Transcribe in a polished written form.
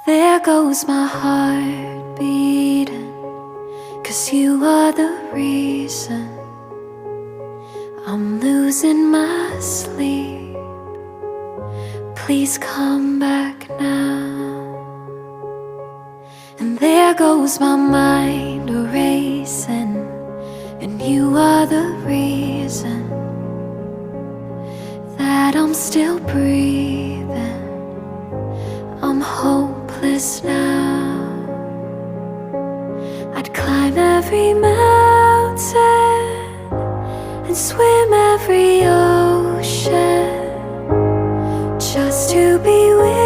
There goes my heart beating, 'cause you are the reason I'm losing my sleep. Please come back now. And there goes my mind erasing, and you are the reason that I'm still breathing. I'm hopeless now. I'd climb every mountain and swim every ocean just to be with